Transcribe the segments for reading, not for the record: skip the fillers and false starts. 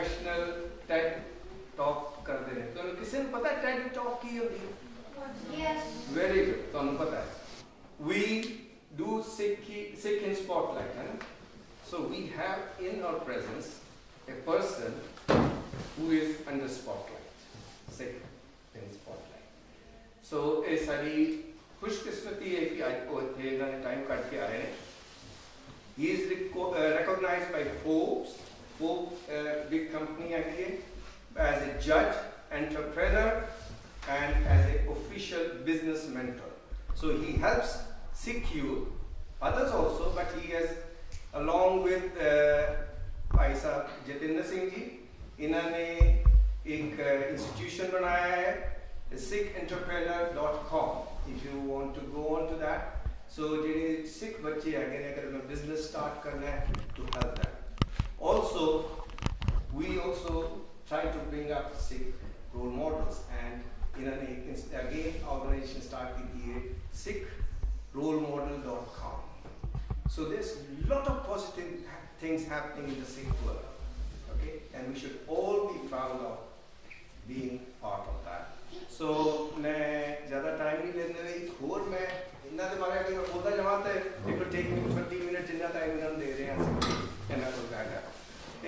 professional TED talk करते हैं तो किसी ने पता है TED talk की होती है? Yes. Very good. तो हमें पता है. We do Sikh in spotlight, है ना? So we have in our presence a person who is under spotlight, Sikh in spotlight. So इस सारी खुशकिस्मती है कि आज वो थे ना टाइम काट के आए हैं. He is recognized by Forbes, big company actually, as a judge, entrepreneur, and as an official business mentor. So he helps Sikh youth, others also, but he has, along with भाई साहब जतिंदर सिंह जी, इन्होंने एक institution बनाया है, SikhEntrepreneur.com. If you want to go on to that. So ਜਿਹੜੇ Sikh ਬੱਚੇ ਹੈਗੇ ਨੇ ਅਗਰ ਮੈਂ business start ਕਰਨਾ ਹੈ to help them. Also, we also try to bring up Sikh role models and ਇਹਨਾਂ ਨੇ again organization start ਕੀਤੀ ਹੈ SikhRoleModel.com. So there's a lot of positive things happening in the Sikh world, okay? And we should all be proud of being part of that. So मैं ज़्यादा time नहीं लेने में एक और मैं इन्ना दे बारे में बोलता जमाते it will take me 30 minutes इन्ना time इन्ना दे रहे हैं इन्ना कुछ कहता है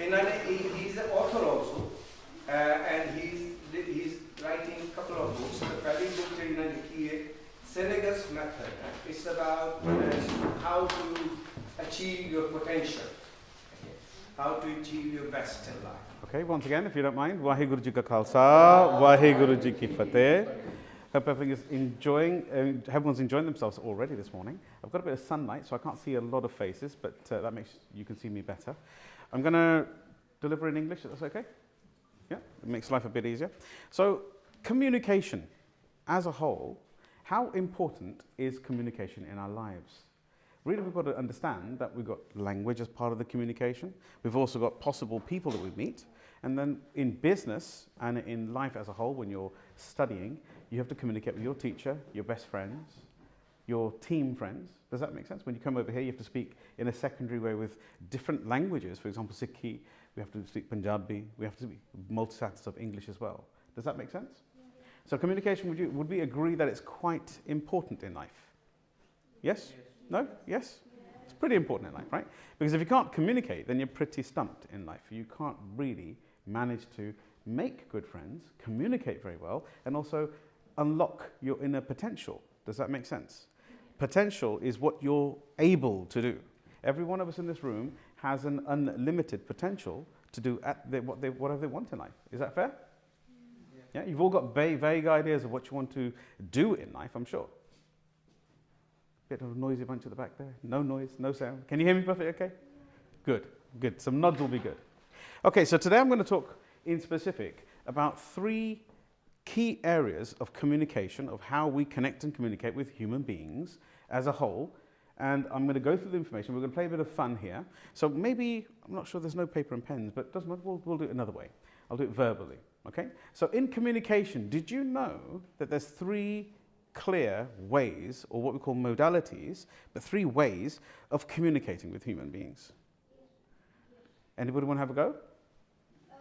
इन्ना ने he is an author also and he's writing a couple of books. The पहली book जो इन्ना लिखी है Senegal's Method. It's about how to achieve your potential, how to achieve your best in life. Okay, once again, if you don't mind, Waheguru Ji Ka Khalsa, Waheguru Ji Ki Fateh. Hope everyone is enjoying, everyone's enjoying themselves already this morning. I've got a bit of sunlight, so I can't see a lot of faces, but that makes you can see me better. I'm going to deliver in English, if that's okay? Yeah, it makes life a bit easier. So, communication as a whole, how important is communication in our lives? Really, we've got to understand that we've got language as part of the communication. We've also got possible people that we meet. And then in business and in life as a whole, when you're studying, you have to communicate with your teacher, your best friends, your team friends. Does that make sense? When you come over here, you have to speak in a secondary way with different languages. For example, Sikhi, we have to speak Punjabi, we have to speak multi-facets of English as well. Does that make sense? Yeah. So communication, would we agree that it's quite important in life? Yes? No? Yes? It's pretty important in life, right? Because if you can't communicate, then you're pretty stumped in life. You can't really manage to make good friends, communicate very well, and also unlock your inner potential. Does that make sense? Potential is what you're able to do. Every one of us in this room has an unlimited potential to do whatever they want in life. Is that fair? Yeah? You've all got vague ideas of what you want to do in life, I'm sure. Bit of a noisy bunch at the back there. No noise, no sound. Can you hear me perfectly okay? Good, good. Some nods will be good. Okay, so today I'm going to talk in specific about 3 key areas of communication, of how we connect and communicate with human beings as a whole. And I'm going to go through the information. We're going to play a bit of fun here. So maybe, I'm not sure, there's no paper and pens, but doesn't matter, we'll do it another way. I'll do it verbally, okay? So in communication, did you know that there's 3 clear ways, or what we call modalities, but 3 ways of communicating with human beings? Anybody want to have a go? So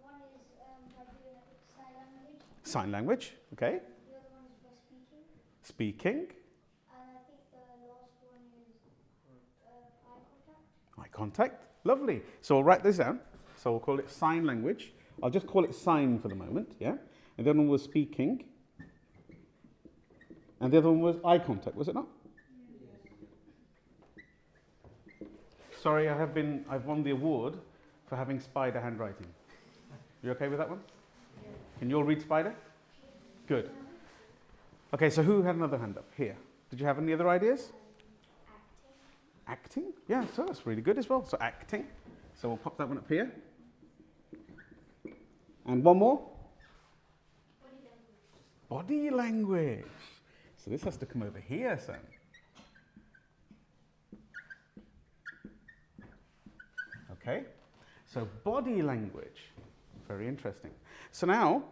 one is by doing sign language. Sign language, okay. The other one is by speaking. Speaking. And I think the last one is eye contact. Eye contact, lovely. So we'll write this down. So we'll call it sign language. I'll just call it sign for the moment, yeah? And the other one was speaking. And the other one was eye contact, was it not? Sorry, I've won the award for having spider handwriting. You okay with that one? Yeah. Can you all read spider? Good. Okay, so who had another hand up? Here. Did you have any other ideas? Acting. Acting? Yeah, so that's really good as well. So acting. So we'll pop that one up here. And one more? Body language. So this has to come over here, son. Okay, so body language, very interesting. So now,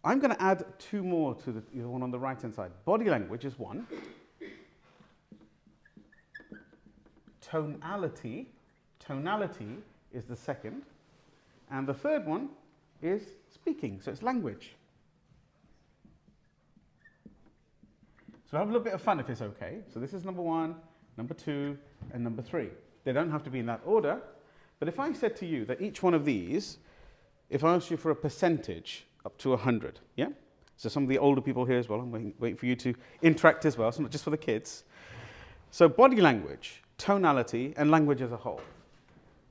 I'm going to add 2 more to the one on the right-hand side. Body language is 1. Tonality is the second. And the third one is speaking, so it's language. So have a little bit of fun if it's okay. So this is number 1, number 2, and number 3. They don't have to be in that order, but if I said to you that each one of these, if I asked you for a percentage up to 100, yeah? So some of the older people here as well, I'm waiting for you to interact as well, so not just for the kids. So body language, tonality, and language as a whole.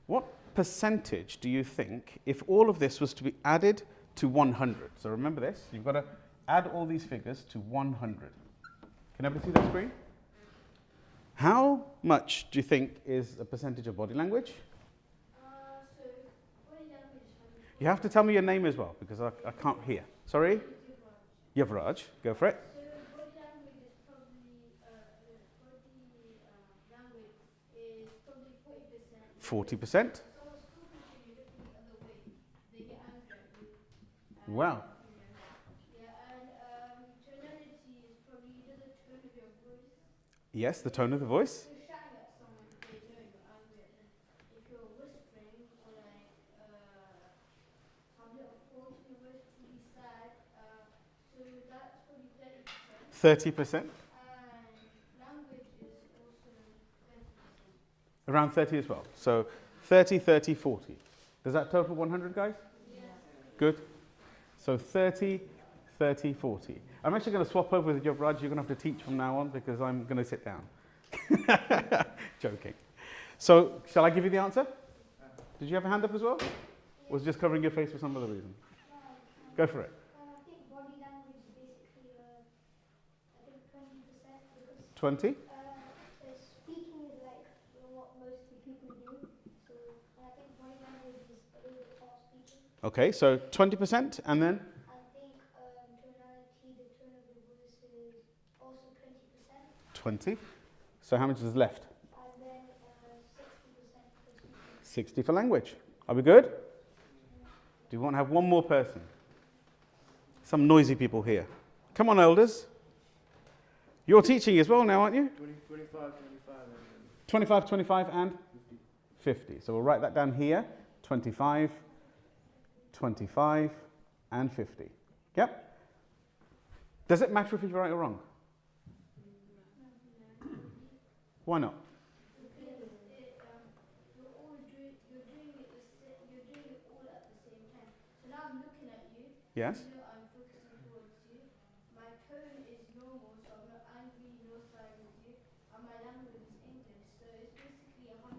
What percentage do you think, if all of this was to be added to 100? So remember this, you've got to add all these figures to 100. Can everybody see that screen? How much do you think is a percentage of body language? So body language is probably You have to tell me your name as well, because I can't hear. Sorry? Yavraj, go for it. So body language is probably 40%. 40%. Someone's talking to you, looking the other way, they get angry at you. Wow. Yeah, and tonality is probably the tone of your voice. Yes, the tone of the voice. If you're shouting at someone, they know you're angry at them. If you're whispering or like have a little pause in your voice, really sad, so that's probably 30%. 30%. And language is also 30%. Around 30 as well. So 30, 30, 40. Does that total 100, guys? Yes. Good. So 30, 30, 40. I'm actually going to swap over with Yavraj. You're going to have to teach from now on because I'm going to sit down. Joking. So shall I give you the answer? Did you have a hand up as well? Or was it just covering your face for some other reason? Go for it. I think body language is basically, I think 20% because 20? speaking is like what most people do. So I think body language is a little bit past speaking. Okay, so 20% and then? I think tonality, the tone of the voice is also 20%. 20. So how much is left? And then 60% for speaking. 60 for language. Are we good? Do you want to have one more person? Some noisy people here. Come on, elders. You're teaching as well now, aren't you? 25, 25 and 50. So we'll write that down here. 25, 25 and 50. Yep. Does it matter if you're right or wrong? Why not? Yes? You know, I'm focusing towards you. My tone is normal, so I'm not angry, no side with you. And my language is English, so it's basically 100%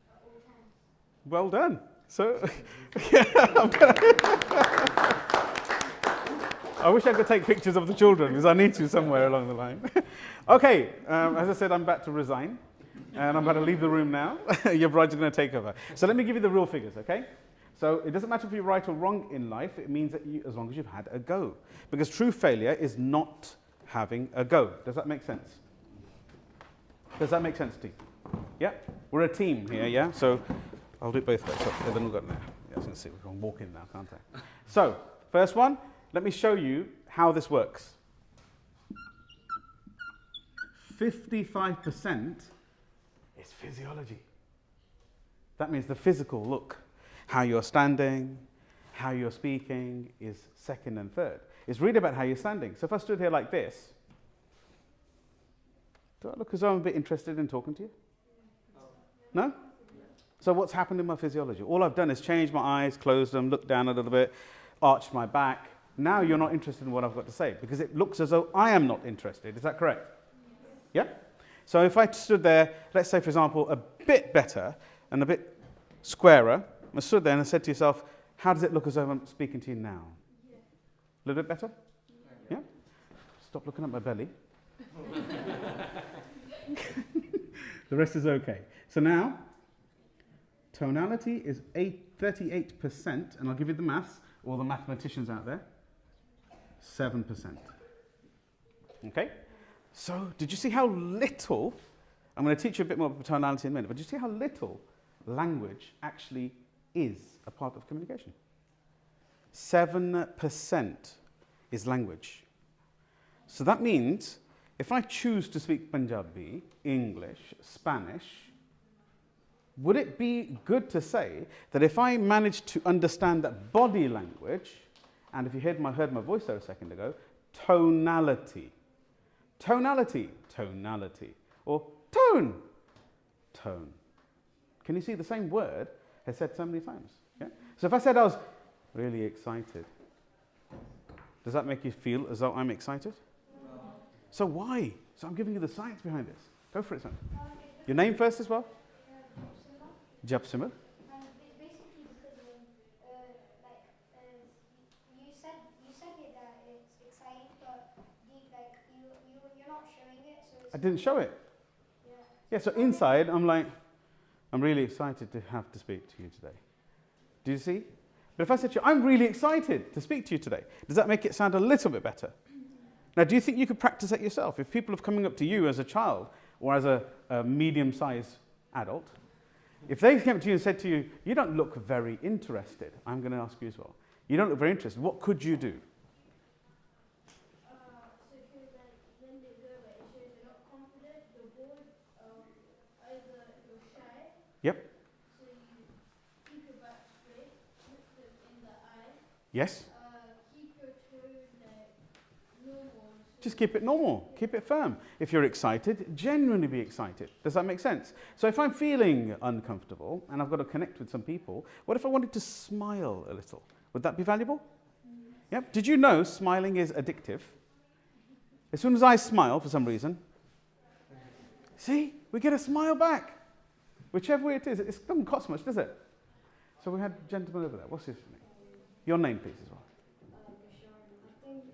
at all times. Well done. So, I wish I could take pictures of the children because I need to somewhere along the line. Okay, as I said, I'm about to resign and I'm about to leave the room now. Your bride's going to take over. So let me give you the real figures, okay? So it doesn't matter if you're right or wrong in life, it means that you, as long as you've had a go. Because true failure is not having a go. Does that make sense? Does that make sense to you? Yeah? We're a team here, yeah? So I'll do it both ways. So then we've got now. Yeah, I was going to say, we can walk in now, can't I? So, first one, let me show you how this works. 55% is physiology. That means the physical look. How you're standing, how you're speaking is second and third. It's really about how you're standing. So if I stood here like this, do I look as though I'm a bit interested in talking to you? No? So what's happened in my physiology? All I've done is change my eyes, close them, look down a little bit, arch my back. Now you're not interested in what I've got to say because it looks as though I am not interested. Is that correct? Yeah? So if I stood there, let's say, for example, a bit better and a bit squarer, I stood there and I said to yourself, how does it look as though I'm speaking to you now? Yeah. A little bit better? Yeah? Stop looking at my belly. The rest is okay. So now, tonality is 38%, and I'll give you the maths, all the mathematicians out there. 7%. Okay? So, did you see how little, I'm going to teach you a bit more about tonality in a minute, but did you see how little language actually is a part of communication? 7% is language. So that means if I choose to speak Punjabi, English, Spanish, would it be good to say that if I managed to understand that body language, and if you heard my voice there a second ago, tonality, or tone. Can you see the same word has said so many times? Yeah? So if I said I was really excited, does that make you feel as though I'm excited? No. So why? So I'm giving you the science behind this. Go for it, son. Your name first as well? Japsimar. Basically because you said it that it's exciting, but you're not showing it, so it's I didn't show it. Yeah. Yeah, so inside I'm like, I'm really excited to have to speak to you today. Do you see? But if I said to you, I'm really excited to speak to you today, does that make it sound a little bit better? Now, do you think you could practice that yourself? If people are coming up to you as a child or as a medium-sized adult, if they came to you and said to you, you don't look very interested, I'm going to ask you as well. You don't look very interested. What could you do? So when they go away, it shows you're not confident, you're bored, either you're shy. Yep. So you keep your back straight, look them in the eye. Yes. Keep your tone normal. Just keep it normal. Keep it firm. If you're excited, genuinely be excited. Does that make sense? So if I'm feeling uncomfortable and I've got to connect with some people, what if I wanted to smile a little? Would that be valuable? Yep. Did you know smiling is addictive? As soon as I smile for some reason, see, we get a smile back. Whichever way it is, it doesn't cost much, does it? So we had a gentleman over there. What's his name? Your name, please, as well.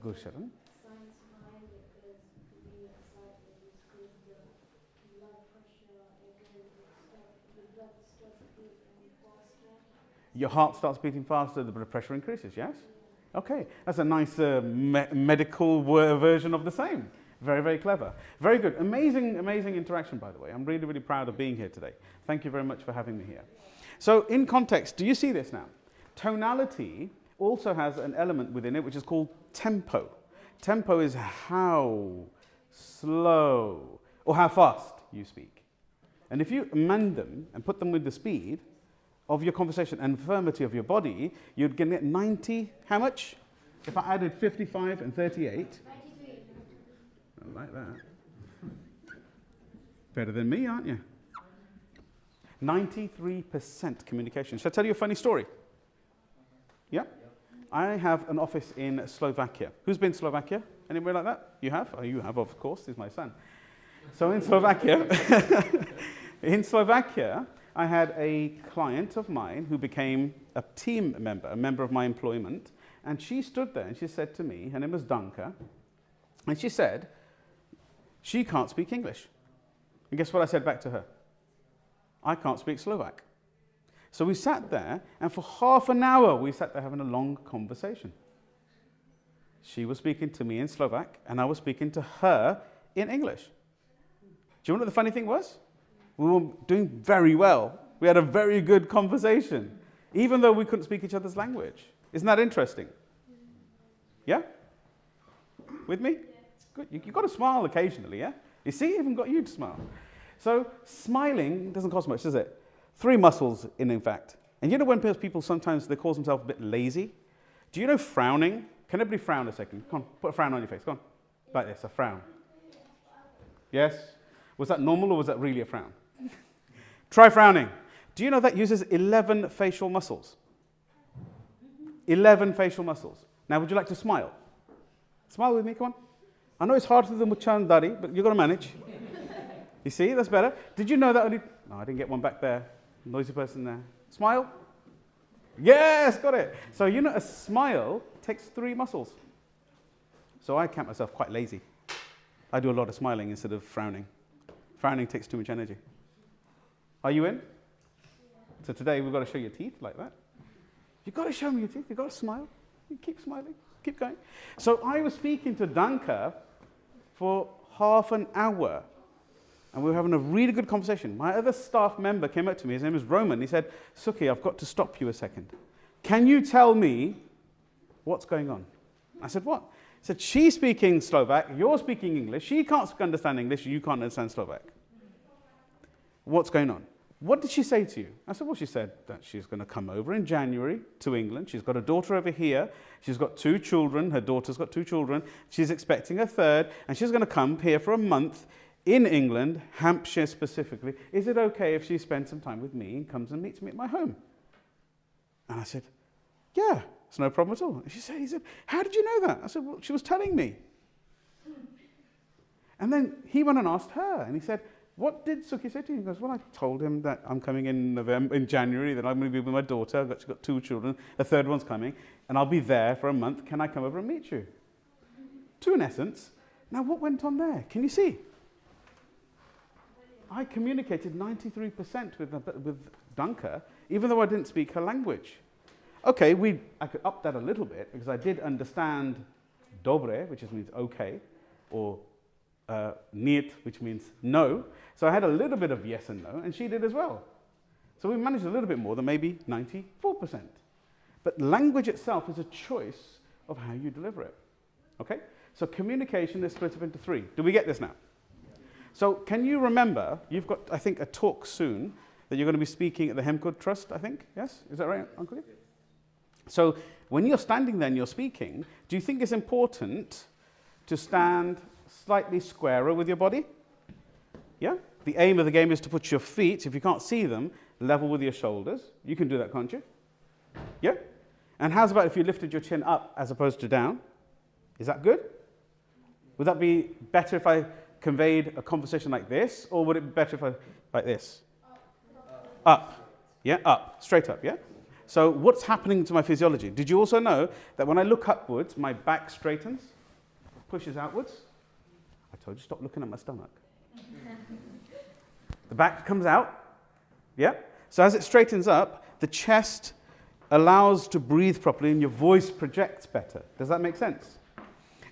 Gusharan. Your heart starts beating faster, the blood pressure increases, yes? Okay, that's a nice medical version of the same. Very, very clever. Very good. Amazing, amazing interaction, by the way. I'm really, really proud of being here today. Thank you very much for having me here. So in context, do you see this now? Tonality also has an element within it which is called tempo. Tempo is how slow or how fast you speak. And if you amend them and put them with the speed of your conversation and firmity of your body, you'd get 90, how much? If I added 55 and 38. 93. I like that. Better than me, aren't you? 93% communication. Shall I tell you a funny story? Yeah? I have an office in Slovakia. Who's been to Slovakia? Anybody like that? You have? Oh, you have, of course. This is my son. So in Slovakia, I had a client of mine who became a team member, a member of my employment, and she stood there and she said to me, her name was Danka, and she said, she can't speak English. And guess what I said back to her? I can't speak Slovak. So we sat there, and for half an hour we sat there having a long conversation. She was speaking to me in Slovak, and I was speaking to her in English. Do you know what the funny thing was? We were doing very well. We had a very good conversation, even though we couldn't speak each other's language. Isn't that interesting? Yeah? With me? Good. You've got to smile occasionally, yeah? You see, even got you to smile. So smiling doesn't cost much, does it? 3 muscles in fact. And you know when people sometimes they call themselves a bit lazy? Do you know frowning? Can everybody frown a second? Come on, put a frown on your face. Come on. Like this, a frown. Yes? Was that normal or was that really a frown? Try frowning. Do you know that uses 11 facial muscles? 11 facial muscles. Now, would you like to smile? Smile with me, come on. I know it's harder than Muchan Dari, but you've got to manage. You see, that's better. Did you know that only... No, I didn't get one back there. Noisy person there. Smile. Yes, got it. So you know a smile takes 3 muscles. So I count myself quite lazy. I do a lot of smiling instead of frowning. Frowning takes too much energy. Are you in? Yeah. So today we've got to show your teeth like that. You've got to show me your teeth. You've got to smile. You keep smiling. Keep going. So I was speaking to Danka for half an hour. And we were having a really good conversation. My other staff member came up to me. His name is Roman. He said, Sukhi, I've got to stop you a second. Can you tell me what's going on? I said, what? He said, she's speaking Slovak. You're speaking English. She can't understand English. You can't understand Slovak. What's going on? what did she say to you? I said, well, she said that she's going to come over in January to England. She's got a daughter over here. She's got 2 children. Her daughter's got 2 children. She's expecting a third, and she's going to come here for a month in England, Hampshire specifically. Is it okay if she spends some time with me and comes and meets me at my home? And I said, yeah, it's no problem at all. And he said, how did you know that? I said, well, she was telling me. And then he went and asked her, and he said, what did Sukhi say to you? He goes, well, I told him that I'm coming in January, that I'm going to be with my daughter. She's got 2 children. A third one's coming, and I'll be there for a month. Can I come over and meet you? 2 in essence. Now, what went on there? Can you see? I communicated 93% with Dunker, even though I didn't speak her language. Okay, I could up that a little bit, because I did understand dobre, which means okay, or niet, which means no. So I had a little bit of yes and no, and she did as well. So we managed a little bit more than maybe 94%. But language itself is a choice of how you deliver it. Okay? So communication is split up into 3. Do we get this now? So can you remember, you've got, I think, a talk soon that you're going to be speaking at the Hemkud Trust, I think? Yes? Is that right, Uncle? So when you're standing there and you're speaking, do you think it's important to stand slightly squarer with your body? Yeah? The aim of the game is to put your feet, if you can't see them, level with your shoulders. You can do that, can't you? Yeah? And how's about if you lifted your chin up as opposed to down? Is that good? Would that be better if I conveyed a conversation like this, or would it be better if I, like this? Up. Yeah, up. Straight up, yeah? So what's happening to my physiology? Did you also know that when I look upwards, my back straightens, pushes outwards? I told you, stop looking at my stomach. The back comes out, yeah? So as it straightens up, the chest allows to breathe properly and your voice projects better. Does that make sense?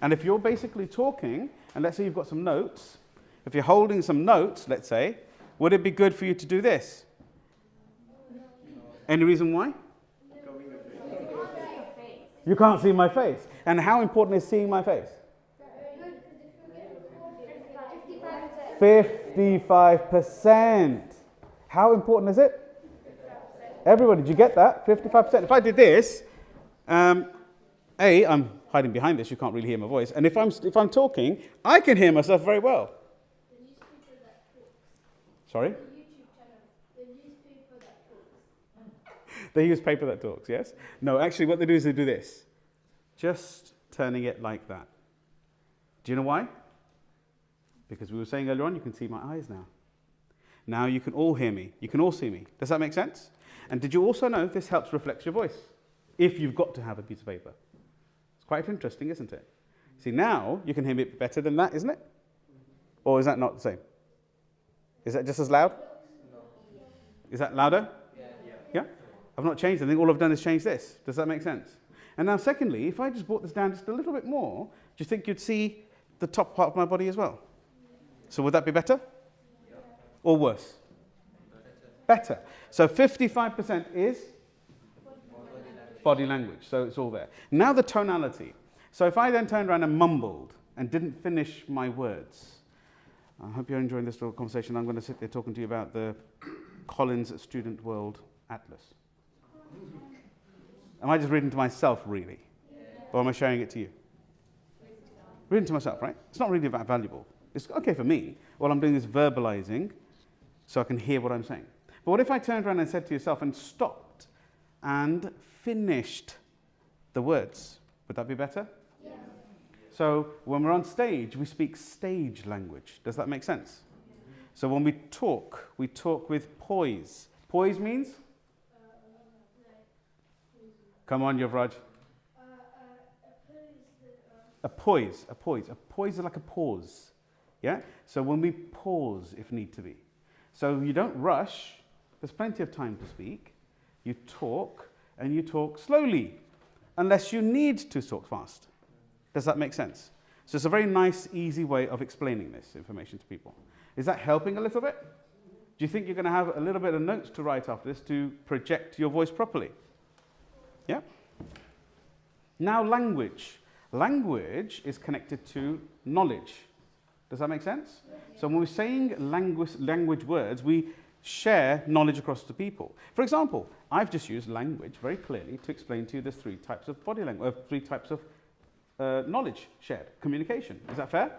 And if you're basically talking, and let's say you've got some notes, if you're holding some notes, let's say, would it be good for you to do this? Any reason why? You can't see my face. And how important is seeing my face? 55%. How important is it? Everybody, did you get that? 55%. If I did this, I'm hiding behind this, you can't really hear my voice. And if I'm talking, I can hear myself very well. Sorry? They use paper that talks, yes? No, actually what they do is they do this. Just turning it like that. Do you know why? Because we were saying earlier on, you can see my eyes now. Now you can all hear me. You can all see me. Does that make sense? And did you also know this helps reflect your voice? If you've got to have a piece of paper. It's quite interesting, isn't it? See, now you can hear me better than that, isn't it? Or is that not the same? Is that just as loud? No. Is that louder? Yeah? I've not changed anything. All I've done is change this. Does that make sense? And now secondly, if I just brought this down just a little bit more, do you think you'd see the top part of my body as well? So would that be better? Or worse? Better. So 55% is body language. So it's all there. Now the tonality. So if I then turned around and mumbled and didn't finish my words, I hope you're enjoying this little conversation. I'm going to sit there talking to you about the Collins Student World Atlas. Am I just reading to myself, really? Or am I sharing it to you? Reading to myself, right? It's not really that valuable. It's okay for me. All I'm doing is verbalizing so I can hear what I'm saying. But what if I turned around and said to yourself and stopped and finished the words? Would that be better? Yes. So when we're on stage, we speak stage language. Does that make sense? So when we talk with poise. Poise means? Come on, Yuvraj. A poise. A poise is like a pause. Yeah? So when we pause if need to be. So you don't rush. There's plenty of time to speak. You talk, and you talk slowly, unless you need to talk fast. Does that make sense? So it's a very nice, easy way of explaining this information to people. Is that helping a little bit? Do you think you're going to have a little bit of notes to write after this to project your voice properly? Yeah? Now language. Language is connected to knowledge. Does that make sense? So when we're saying language words, we share knowledge across to people. For example, I've just used language very clearly to explain to you there's three types of body language, three types of knowledge shared, communication. Is that fair?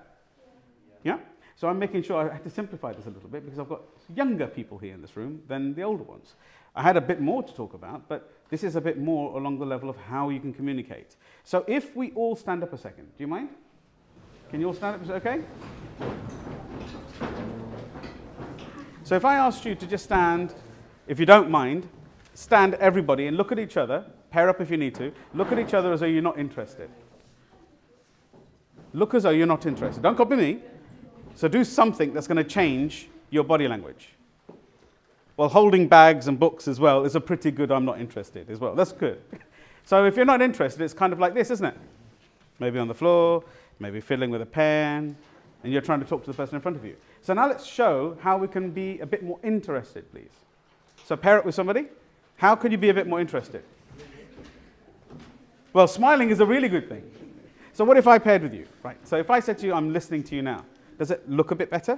Yeah? So I'm making sure I had to simplify this a little bit because I've got younger people here in this room than the older ones. I had a bit more to talk about, but this is a bit more along the level of how you can communicate. So if we all stand up a second, do you mind? Can you all stand up? Is it okay? So if I asked you to just stand, if you don't mind, stand everybody and look at each other, pair up if you need to, look at each other as though you're not interested. Look as though you're not interested. Don't copy me. So do something that's going to change your body language. Well, holding bags and books as well is a pretty good I'm not interested as well. That's good. So if you're not interested, it's kind of like this, isn't it? Maybe on the floor, maybe fiddling with a pen, and you're trying to talk to the person in front of you. So now let's show how we can be a bit more interested, please. So pair up with somebody. How could you be a bit more interested? Well, smiling is a really good thing. So what if I paired with you? Right. So if I said to you, I'm listening to you now, does it look a bit better?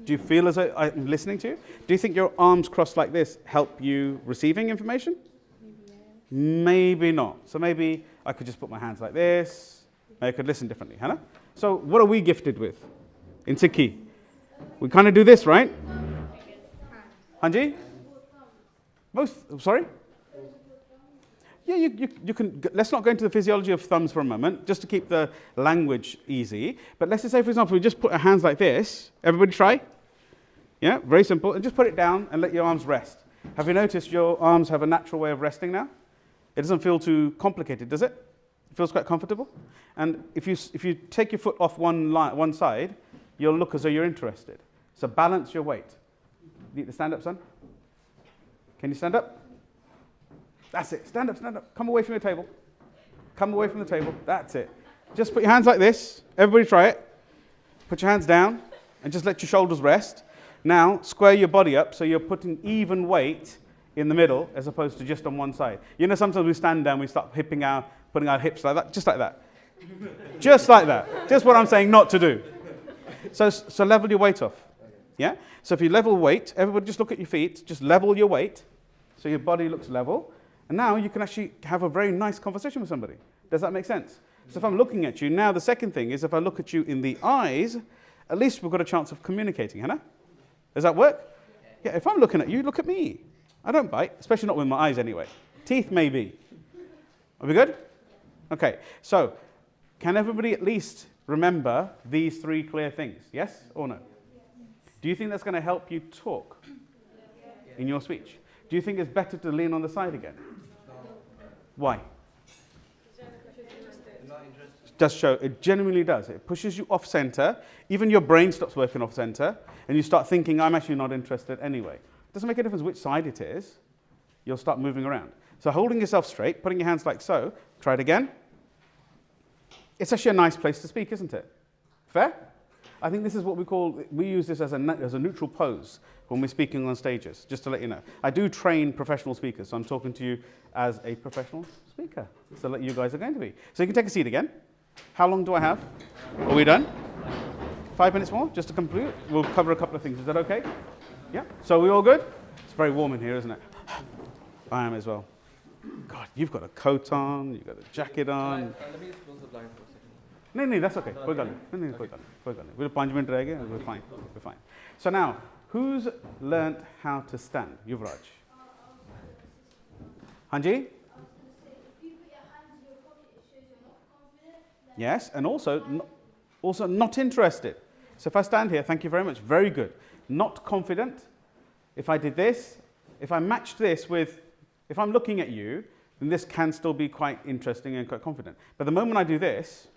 Do you feel as though I'm listening to you? Do you think your arms crossed like this help you receiving information? Maybe not. So maybe I could just put my hands like this. Maybe I could listen differently. Hannah? So what are we gifted with in Sikhi? We kind of do this, right? Hanji? Both? Sorry? Yeah, you can. Let's not go into the physiology of thumbs for a moment, just to keep the language easy. But let's just say, for example, we just put our hands like this. Everybody try? Yeah, very simple. And just put it down and let your arms rest. Have you noticed your arms have a natural way of resting now? It doesn't feel too complicated, does it? It feels quite comfortable. And if you take your foot off one side, you'll look as though you're interested. So balance your weight. You need to stand up, son? Can you stand up? That's it. Stand up, stand up. Come away from your table. Come away from the table. That's it. Just put your hands like this. Everybody try it. Put your hands down and just let your shoulders rest. Now, square your body up so you're putting even weight in the middle as opposed to just on one side. You know, sometimes we stand down, we start putting our hips like that, just like that. Just like that. Just what I'm saying not to do. So level your weight off. Yeah? So if you level weight, everybody just look at your feet, just level your weight so your body looks level. And now you can actually have a very nice conversation with somebody. Does that make sense? So if I'm looking at you, now the second thing is if I look at you in the eyes, at least we've got a chance of communicating, Hannah? Does that work? Yeah, if I'm looking at you, look at me. I don't bite, especially not with my eyes anyway. Teeth, maybe. Are we good? Okay, so can everybody at least remember these three clear things? Yes or no? Do you think that's going to help you talk in your speech? Do you think it's better to lean on the side again? Why? Does show, it genuinely does. It pushes you off center. Even your brain stops working off center, and you start thinking, I'm actually not interested anyway. It doesn't make a difference which side it is. You'll start moving around. So holding yourself straight, putting your hands like so, try it again. It's actually a nice place to speak, isn't it? Fair? I think this is what we use this as a neutral pose when we're speaking on stages, just to let you know. I do train professional speakers, so I'm talking to you as a professional speaker. So that you guys are going to be. So you can take a seat again. How long do I have? Are we done? 5 minutes more, just to conclude. We'll cover a couple of things. Is that okay? Yeah? So we all good? It's very warm in here, isn't it? I am as well. God, you've got a coat on, you've got a jacket on. Let me close the blind for a second. No, that's okay. We'll 5 minutes reh gaye, we're fine. We're fine. So now, who's learnt how to stand? Yuvraj. Hanji? Yes, and also not interested. So if I stand here, thank you very much, very good. Not confident. If I did this, if I matched this with, if I'm looking at you, then this can still be quite interesting and quite confident. But the moment I do this,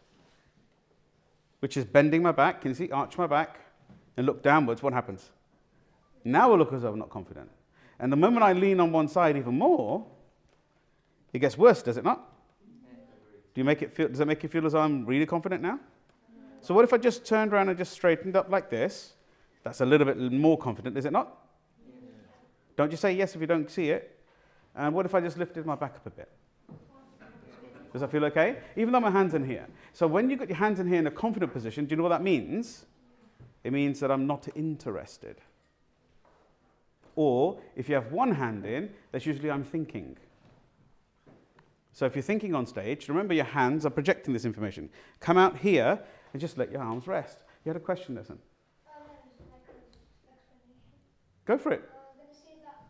which is bending my back, can you see, arch my back, and look downwards, what happens? Now I look as though I'm not confident. And the moment I lean on one side even more, it gets worse, does it not? Does it make you feel as though I'm really confident now? So what if I just turned around and just straightened up like this? That's a little bit more confident, is it not? Don't you say yes if you don't see it? And what if I just lifted my back up a bit? Does that feel okay? Even though my hand's in here. So when you've got your hands in here in a confident position, do you know what that means? It means that I'm not interested. Or if you have one hand in, that's usually I'm thinking. So if you're thinking on stage, remember your hands are projecting this information. Come out here and just let your arms rest. You had a question, listen. Go for it. I'm going to say that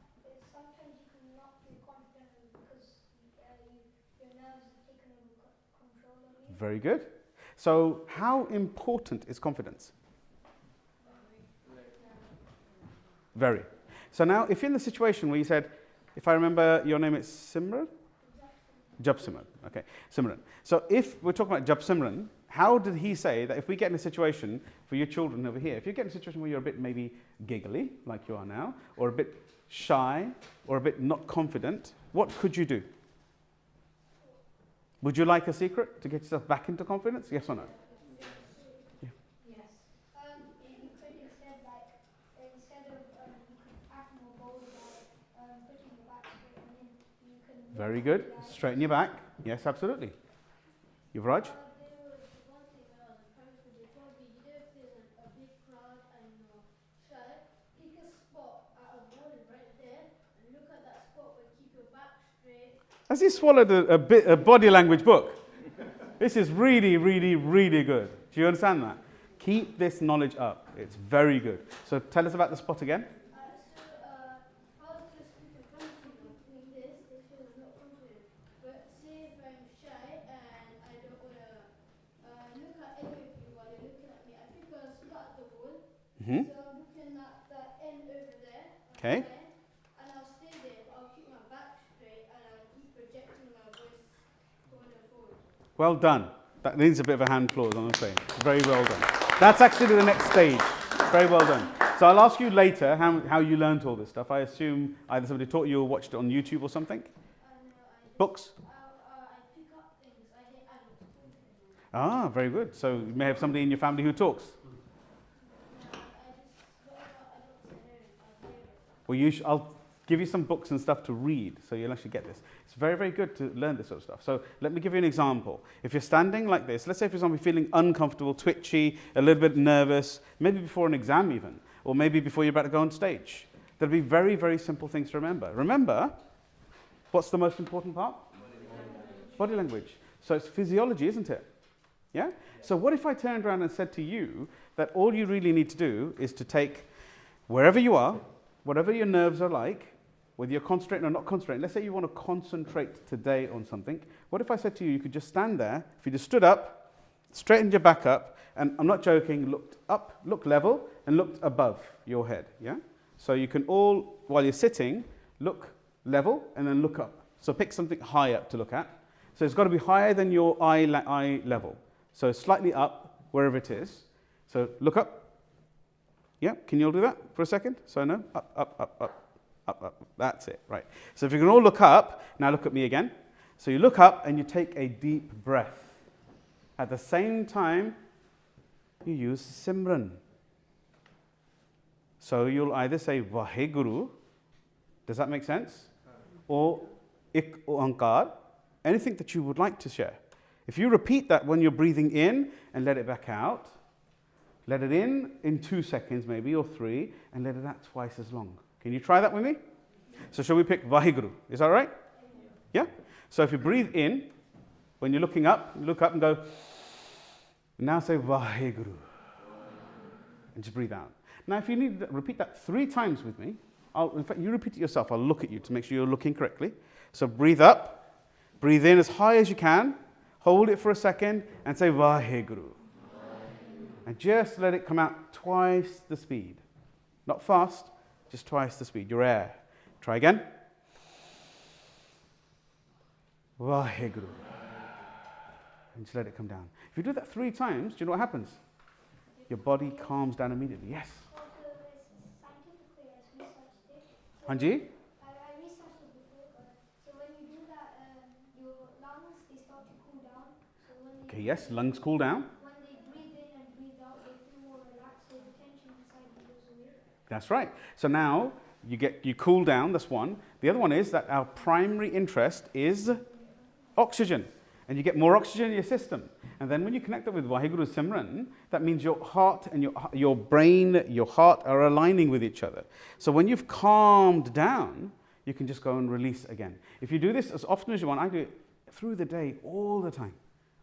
sometimes you cannot be confident because your nerves have taken over control of you. Very good. So how important is confidence? Very. So now if you're in the situation where you said, if I remember your name is Simran? Jab Simran. Okay, Simran. So if we're talking about Jab Simran, how did he say that if we get in a situation, for your children over here, if you get in a situation where you're a bit maybe giggly, like you are now, or a bit shy, or a bit not confident, what could you do? Would you like a secret to get yourself back into confidence? Yes or no? Yes. You could instead of you could act more bold by putting your back straight and then you can... Very good. Straighten your back. Yes, absolutely. Yuvraj? There was one thing when I was in primary school, they told me, you know, if there's a big crowd and you're shy, pick a spot at a wall right there and look at that spot but keep your back straight. Has he swallowed a body language book? This is really, really, really good. Do you understand that? Keep this knowledge up. It's very good. So tell us about the spot again. I was just in front of you doing this, it feels not confident. But say if I'm shy and I don't want to look at any of you while you're looking at me, I pick a spot at the wall. Mm-hmm. So I'm looking at the end over there. Okay. And I'll stay there, but I'll keep my back straight and I'll keep projecting my voice forward. Well done. That needs a bit of a hand applause, honestly. Very well done. That's actually the next stage. Very well done. So I'll ask you later how you learned all this stuff. I assume either somebody taught you or watched it on YouTube or something? Books? I pick up things. I hate adults talking. Ah, very good. So you may have somebody in your family who talks. Well, I'll give you some books and stuff to read, so you'll actually get this. It's very, very good to learn this sort of stuff. So let me give you an example. If you're standing like this, let's say, for example, you're feeling uncomfortable, twitchy, a little bit nervous, maybe before an exam even, or maybe before you're about to go on stage. There'll be very, very simple things to remember. Remember, what's the most important part? Body language. So it's physiology, isn't it? Yeah? So what if I turned around and said to you that all you really need to do is to take wherever you are, whatever your nerves are like, whether you're concentrating or not concentrating, let's say you want to concentrate today on something. What if I said to you, you could just stand there, if you just stood up, straightened your back up, and I'm not joking, looked up, looked level, and looked above your head, yeah? So you can all, while you're sitting, look level, and then look up. So pick something high up to look at. So it's got to be higher than your eye level. So slightly up, wherever it is. So look up. Yeah, can you all do that for a second? So I know, up, up, up, up. Up, up. That's it, right. So if you can all look up, now look at me again. So you look up and you take a deep breath. At the same time, you use Simran. So you'll either say Vaheguru, does that make sense? Or Ik Oankar, anything that you would like to share. If you repeat that when you're breathing in and let it back out, let it in 2 seconds maybe, or 3, and let it out twice as long. Can you try that with me? So shall we pick Vaheguru? Is that right? Yeah? So if you breathe in, when you're looking up, you look up and go, now say Vaheguru. And just breathe out. Now if you need to repeat that 3 times with me, in fact you repeat it yourself, I'll look at you to make sure you're looking correctly. So breathe up, breathe in as high as you can, hold it for a second, and say Vaheguru. And just let it come out twice the speed. Not fast, just twice the speed, your air. Try again. Vaheguru. And just let it come down. If you do that 3 times, do you know what happens? Your body calms down immediately. Yes? Also, scientifically, as researched it. Hanji? I researched it before, so when you do that, your lungs, they start to cool down. So when they Okay, yes, lungs cool down. When they breathe in and breathe out, they feel more relaxed, so the tension inside goes away. That's right. So now you cool down, that's one. The other one is that our primary interest is oxygen. and you get more oxygen in your system. And then when you connect up with Waheguru Simran, that means your heart and your brain, your heart are aligning with each other. So when you've calmed down, you can just go and release again. If you do this as often as you want, I do it through the day, all the time.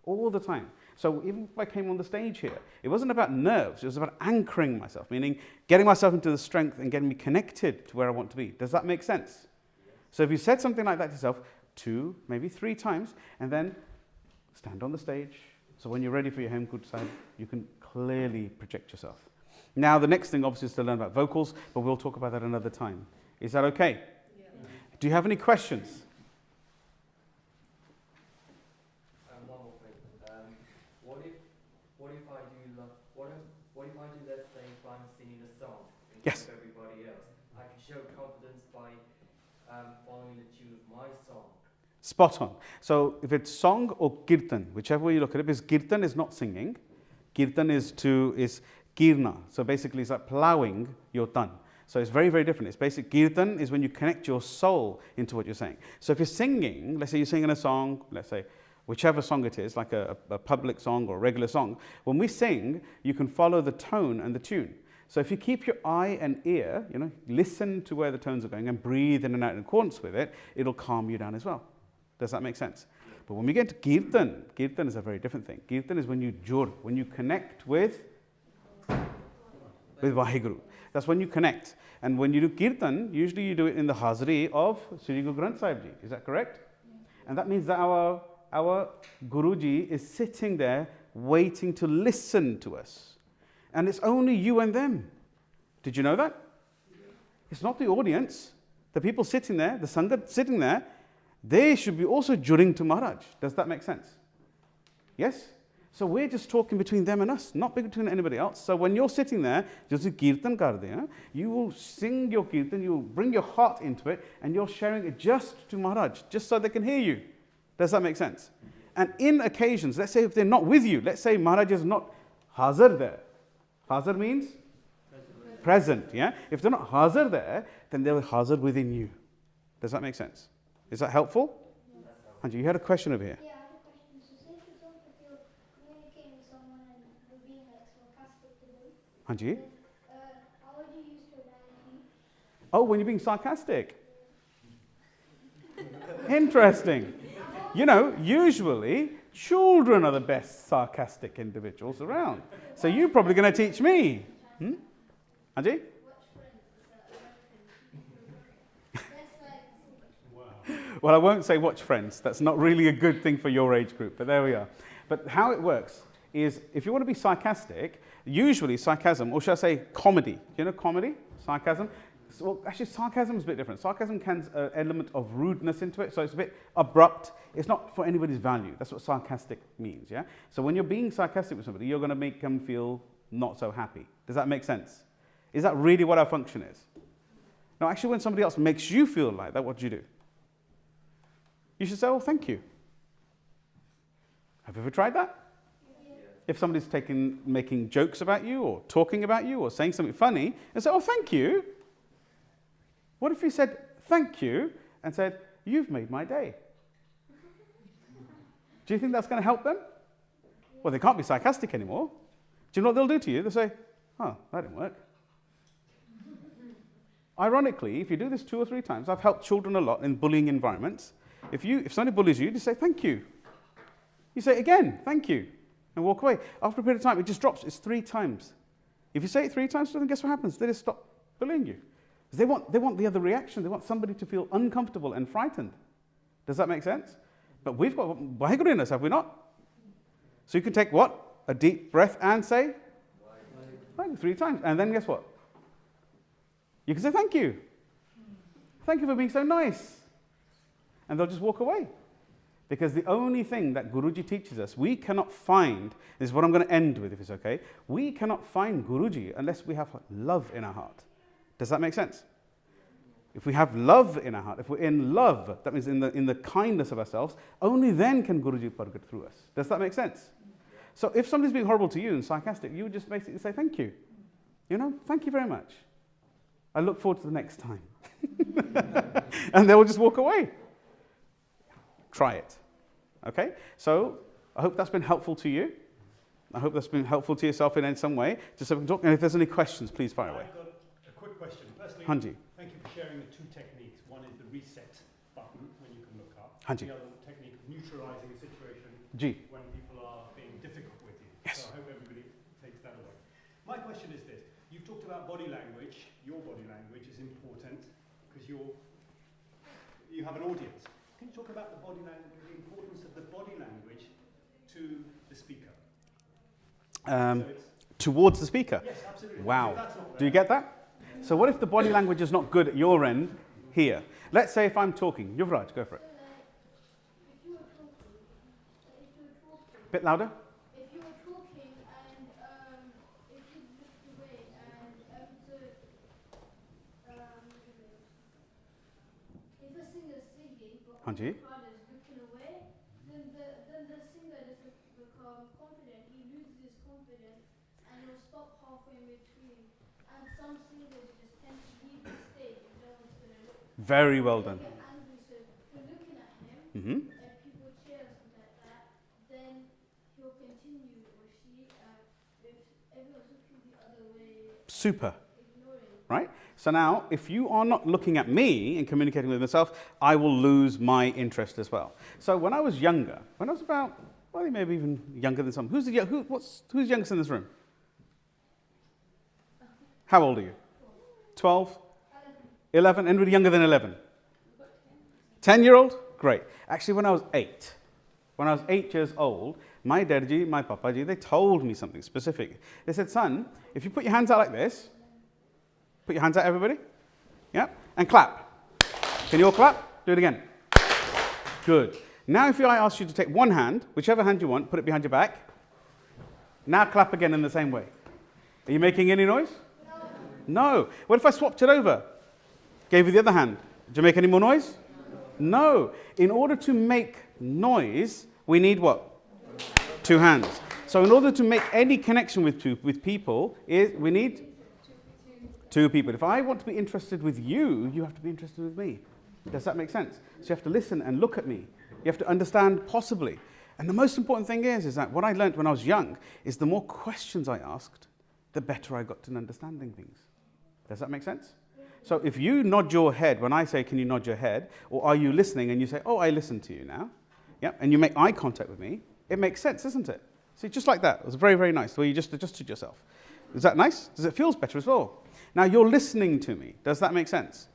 All the time. So even if I came on the stage here, it wasn't about nerves, it was about anchoring myself, meaning getting myself into the strength and getting me connected to where I want to be. Does that make sense? So if you said something like that to yourself 2, maybe 3 times, and then stand on the stage. So when you're ready for your home good side, you can clearly project yourself. Now the next thing obviously is to learn about vocals, but we'll talk about that another time. Is that okay? Yeah. Do you have any questions? One more thing. What if I do what if I do, let's say, if I'm singing a song in front of everybody else, I can show confidence by following the tune of my song. Spot on. So if it's song or kirtan, whichever way you look at it, because kirtan is not singing, kirtan is kirna. So basically it's like plowing your tongue. So it's very, very different. It's basic kirtan is when you connect your soul into what you're saying. So if you're singing, let's say you're singing a song, let's say whichever song it is, like a public song or a regular song, when we sing, you can follow the tone and the tune. So if you keep your eye and ear, listen to where the tones are going and breathe in and out in accordance with it, it'll calm you down as well. Does that make sense? But when we get to kirtan is a very different thing. Kirtan is when you when you connect with Waheguru. That's when you connect. And when you do kirtan, usually you do it in the Hazri of Sri Guru Granth Sahib Ji. Is that correct? And that means that our Guruji is sitting there waiting to listen to us. And it's only you and them. Did you know that? It's not the audience. The people sitting there, the Sangat sitting there, they should be also juring to Maharaj. Does that make sense? Yes? So we're just talking between them and us, not between anybody else. So when you're sitting there, just kirtan karde, you will sing your kirtan, you will bring your heart into it, and you're sharing it just to Maharaj, just so they can hear you. Does that make sense? And in occasions, let's say if they're not with you, let's say Maharaj is not hazir there. Hazir means? Present, yeah? If they're not hazir there, then they're hazir within you. Does that make sense? Is that helpful? Anju, you had a question over here. Yeah, I have a question. So say for example, if you're communicating with someone and you're being like sarcastic to them, Anji? how would you use tonality? Oh, when you're being sarcastic. Interesting. Usually children are the best sarcastic individuals around. So you're probably going to teach me. Anji? Watch Friends. Well, I won't say watch Friends. That's not really a good thing for your age group, but there we are. But how it works is if you want to be sarcastic, usually sarcasm, or should I say comedy. You know comedy? Sarcasm? Well, actually, sarcasm is a bit different. Sarcasm has an element of rudeness into it, so it's a bit abrupt. It's not for anybody's value. That's what sarcastic means, yeah? So when you're being sarcastic with somebody, you're going to make them feel not so happy. Does that make sense? Is that really what our function is? No, actually, when somebody else makes you feel like that, what do you do? You should say, oh, thank you. Have you ever tried that? Yeah. If somebody's making jokes about you or talking about you or saying something funny, and say, oh, thank you. What if you said, thank you, and said, you've made my day? Do you think that's going to help them? Well, they can't be sarcastic anymore. Do you know what they'll do to you? They'll say, oh, that didn't work. Ironically, if you do this 2 or 3 times, I've helped children a lot in bullying environments. If somebody bullies you, just say, thank you. You say, again, thank you, and walk away. After a period of time, it just drops. It's 3 times. If you say it 3 times, then guess what happens? They just stop bullying you. They want the other reaction. They want somebody to feel uncomfortable and frightened. Does that make sense? But we've got Waheguru in us, have we not? So you can take what? A deep breath and say? Waheguru 3 times. And then guess what? You can say thank you. Thank you for being so nice. And they'll just walk away. Because the only thing that Guruji teaches us, we cannot find, this is what I'm going to end with if it's okay, we cannot find Guruji unless we have love in our heart. Does that make sense? If we have love in our heart, if we're in love, that means in the kindness of ourselves, only then can Guruji pargat through us. Does that make sense? So if somebody's being horrible to you and sarcastic, you would just basically say thank you. Thank you very much. I look forward to the next time. And they will just walk away. Try it. Okay? So I hope that's been helpful to you. I hope that's been helpful to yourself in some way. Just so we can talk. And if there's any questions, please fire away. I've got a quick question. Firstly, Hanji. thank you for sharing the two techniques. One is the reset button when you can look up. Hanji. The other technique of neutralizing a situation G. when people are being difficult with you. Yes. So I hope everybody takes that away. My question is this. You've talked about body language. Your body language is important because you have an audience. Can you talk about the body language, the importance of the body language to the speaker? Towards the speaker? Yes, absolutely. Wow. Do you get that? So what if the body language is not good at your end here? Let's say if I'm talking. Yuvraj, go for it. If you were talking, Bit louder? if you were talking and if you looked away and if a singer's singing but all Hanji. the crowd is looking away, then the singer doesn't become confident. He loses his confidence and he'll stop halfway in between. And some singers just tend to leave the stage if no one's going to look. Very well done. They get angry, so if you're looking at him, Hmm. if people cheer or something like that, then he'll continue or she. If everyone's looking the other way, Super. ignoring. Right? So now, if you are not looking at me and communicating with myself, I will lose my interest as well. So when I was younger, when I was about, well, maybe even younger than some. Who's youngest in this room? How old are you? 12? 11? Anybody younger than 11? 10-year-old? Great. Actually, when I was 8 years old, my dadji, my papaji, they told me something specific. They said, son, if you put your hands out like this, put your hands out, everybody. Yeah? And clap. Can you all clap? Do it again. Good. Now, if I ask you to take one hand, whichever hand you want, put it behind your back. Now clap again in the same way. Are you making any noise? No. What if I swapped it over? Gave you the other hand. Did you make any more noise? No. In order to make noise, we need what? Two hands. So in order to make any connection with people, we need two people. If I want to be interested with you, you have to be interested with me. Does that make sense? So you have to listen and look at me. You have to understand possibly. And the most important thing is that what I learned when I was young is the more questions I asked, the better I got to understanding things. Does that make sense? So if you nod your head, when I say, can you nod your head? Or are you listening? And you say, oh, I listen to you now. Yeah, and you make eye contact with me. It makes sense, doesn't it? See, just like that. It was very, very nice, the way you just adjusted yourself. Is that nice? Does it feel better as well? Now you're listening to me. Does that make sense?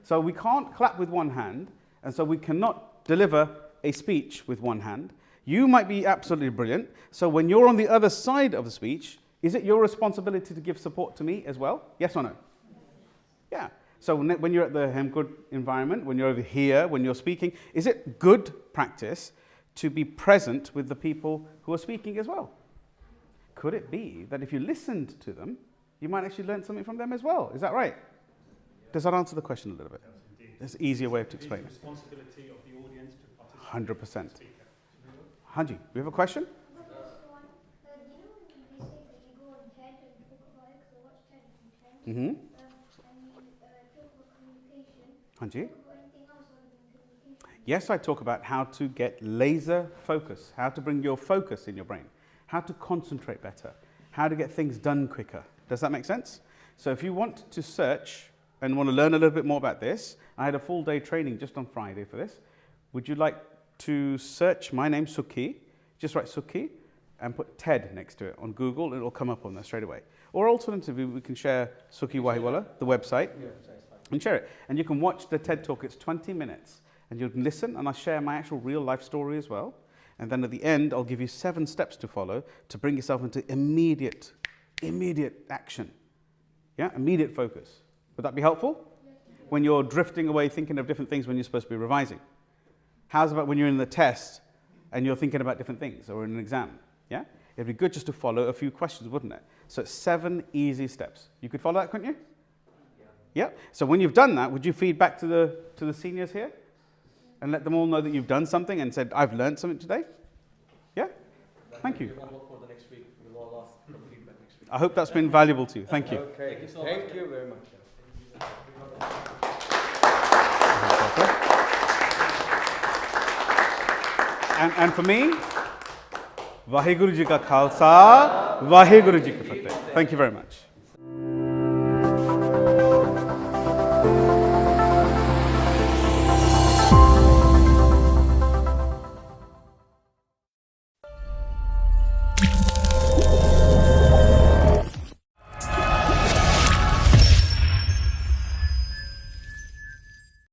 So we can't clap with one hand, and so we cannot deliver a speech with one hand. You might be absolutely brilliant. So when you're on the other side of the speech, is it your responsibility to give support to me as well? Yes or no? Yeah. So when you're at the Hemkud environment, when you're over here, when you're speaking, is it good practice to be present with the people who are speaking as well? Could it be that if you listened to them, you might actually learn something from them as well? Is that right? Does that answer the question a little bit? There's an easier way to explain it. It's the responsibility of the audience to participate. 100%. Hanji, we have a question? Mm-hmm. Hanji? Yes, I talk about how to get laser focus, how to bring your focus in your brain, how to concentrate better, how to get things done quicker. Does that make sense? So if you want to search and want to learn a little bit more about this, I had a full day training just on Friday for this. Would you like to search my name, Sukhi? Just write Sukhi and put TED next to it on Google, and it'll come up on there straight away. Or alternatively, we can share Sukhi Wahiwala, the website, and share it. And you can watch the TED Talk. It's 20 minutes. And you can listen, and I'll share my actual real life story as well. And then at the end, I'll give you 7 steps to follow to bring yourself into immediate action. Yeah, immediate focus. Would that be helpful? When you're drifting away thinking of different things when you're supposed to be revising. How's about when you're in the test and you're thinking about different things, or in an exam? Yeah? It'd be good just to follow a few questions, wouldn't it? So it's 7 easy steps. You could follow that, couldn't you? Yeah. So when you've done that, would you feed back to the seniors here? And let them all know that you've done something and said, I've learned something today? Yeah? Thank you. For the next week. We'll all ask for feedback next week. I hope that's been valuable to you. Thank you. Okay. Thank you very much. And for me, Vaheguru Ji Ka Khalsa, Vaheguru Ji Ki Fateh. Thank you very much.